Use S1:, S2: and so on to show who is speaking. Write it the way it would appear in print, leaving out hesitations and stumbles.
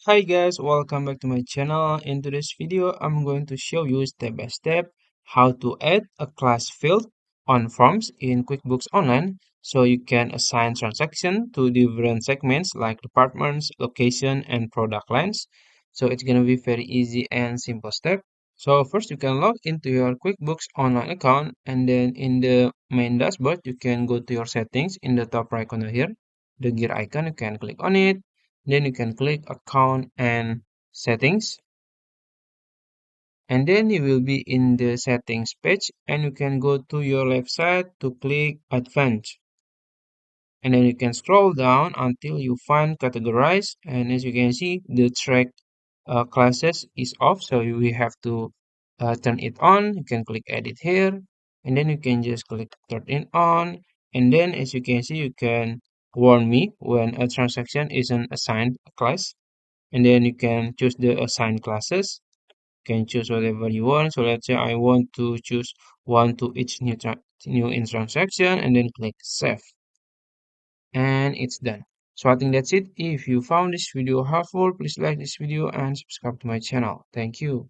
S1: Hi guys, welcome back to my channel. In today's video, I'm going to show you step by step how to add a class field on forms in QuickBooks Online so you can assign transaction to different segments like departments, location, and product lines. So it's going to be very easy and simple step. So first you can log into your QuickBooks Online account, and then in the main dashboard, you can go to your settings in the top right corner here. The gear icon, you can click on it, then you can click account and settings, and then you will be in the settings page, and you can go to your left side to click advanced, and then you can scroll down until you find categorize. And as you can see, the track classes is off, so we have to turn it on. You can click edit here, and then you can just click turn it on, and then as you can see, you can warn me when a transaction isn't assigned a class, and then you can choose the assigned classes. You can choose whatever you want. So let's say I want to choose one to each new in transaction, and then click save, and it's done. So I think that's it. If you found this video helpful, please like this video and subscribe to my channel. Thank you.